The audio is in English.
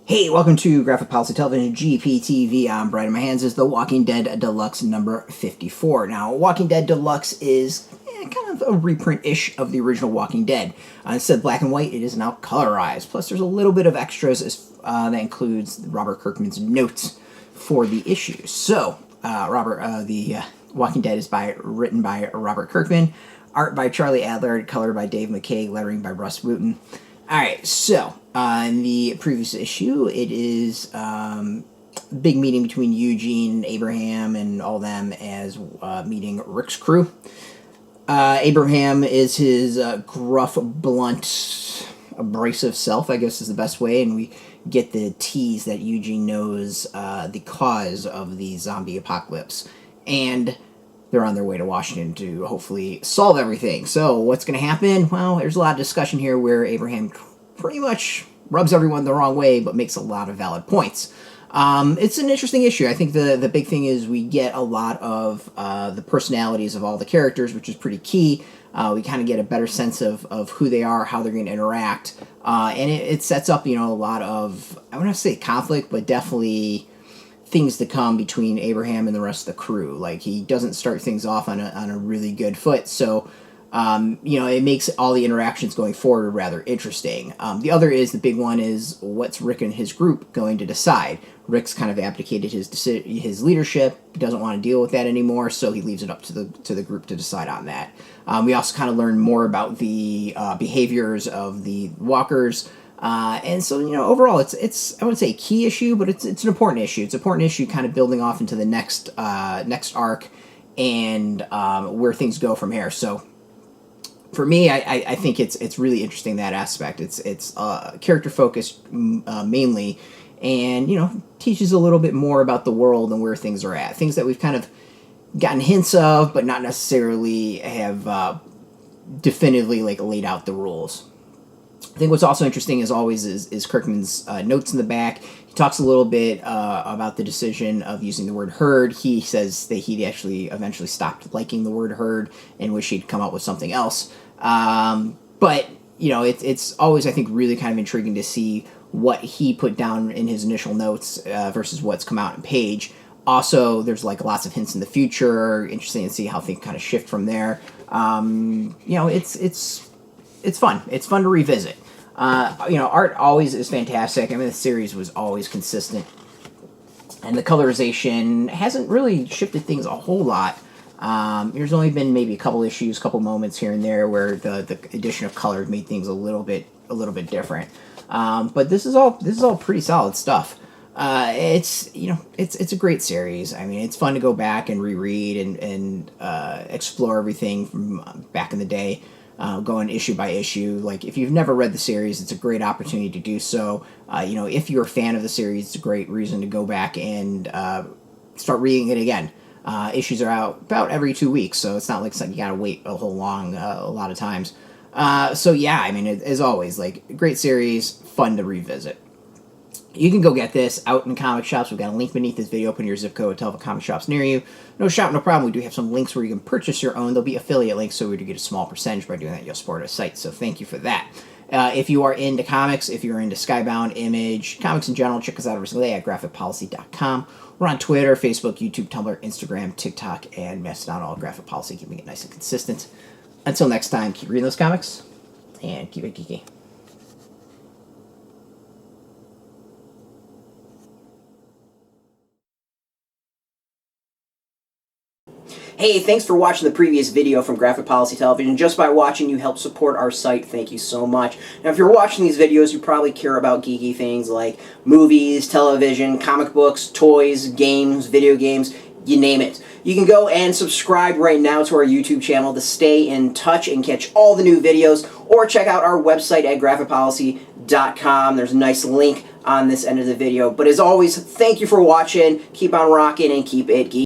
Hey, welcome to Graphic Policy Television, GPTV. I'm Bright. In my hands is the Walking Dead Deluxe number 54. Now, Walking Dead Deluxe is kind of a reprint-ish of the original Walking Dead. Instead of black and white, it is now colorized. Plus, there's a little bit of extras that includes Robert Kirkman's notes for the issue. So, the Walking Dead is written by Robert Kirkman, art by Charlie Adlard, color by Dave McCaig, lettering by Rus Wooton. Alright, so, in the previous issue, it is big meeting between Eugene, Abraham, and all them as meeting Rick's crew. Abraham is his gruff, blunt, abrasive self, I guess is the best way, and we get the tease that Eugene knows the cause of the zombie apocalypse. And they're on their way to Washington to hopefully solve everything. So what's going to happen? Well, there's a lot of discussion here where Abraham pretty much rubs everyone the wrong way, but makes a lot of valid points. It's an interesting issue. I think the big thing is we get a lot of the personalities of all the characters, which is pretty key. We kind of get a better sense of who they are, how they're going to interact. And it sets up, a lot of, I wouldn't say conflict, but definitely things to come between Abraham and the rest of the crew. Like, he doesn't start things off on a really good foot, so it makes all the interactions going forward rather interesting. The other is, the big one is, what's Rick and his group going to decide? Rick's kind of abdicated his leadership, doesn't want to deal with that anymore, so he leaves it up to the group to decide on that. We also kind of learn more about the behaviors of the walkers. And so, overall, it's I wouldn't say a key issue, but it's an important issue. It's an important issue kind of building off into the next arc and where things go from here. So, for me, I think it's really interesting, that aspect. It's character-focused mainly, and, teaches a little bit more about the world and where things are at. Things that we've kind of gotten hints of, but not necessarily have definitively, laid out the rules. I think what's also interesting, as always, is Kirkman's notes in the back. He talks a little bit about the decision of using the word herd. He says that he actually eventually stopped liking the word herd and wish he'd come up with something else. But, it's always, I think, really kind of intriguing to see what he put down in his initial notes versus what's come out in page. Also, there's lots of hints in the future. Interesting to see how things kind of shift from there. It's fun. It's fun to revisit. Art always is fantastic. I mean, the series was always consistent. And the colorization hasn't really shifted things a whole lot. There's only been maybe a couple issues, couple moments here and there where the addition of color made things a little bit different. But this is all pretty solid stuff. It's a great series. I mean, it's fun to go back and reread and explore everything from back in the day. Going issue by issue. If you've never read the series, it's a great opportunity to do so. If you're a fan of the series, it's a great reason to go back and start reading it again. Issues are out about every 2 weeks, so it's not like something you gotta wait a lot of times. So yeah, I mean, as always, great series, fun to revisit. You can go get this out in comic shops. We've got a link beneath this video. Put in your zip code, tell the comic shops near you. No shop, no problem. We do have some links where you can purchase your own. There'll be affiliate links, so we do get a small percentage by doing that. You'll support our site, so thank you for that. If you are into comics, if you're into Skybound, Image, comics in general, check us out every single day at graphicpolicy.com. We're on Twitter, Facebook, YouTube, Tumblr, Instagram, TikTok, and Mastodon, all Graphic Policy, keeping it nice and consistent. Until next time, keep reading those comics, and keep it geeky. Hey, thanks for watching the previous video from Graphic Policy Television. Just by watching, you help support our site. Thank you so much. Now, if you're watching these videos, you probably care about geeky things like movies, television, comic books, toys, games, video games, you name it. You can go and subscribe right now to our YouTube channel to stay in touch and catch all the new videos, or check out our website at graphicpolicy.com. There's a nice link on this end of the video. But as always, thank you for watching. Keep on rocking and keep it geeky.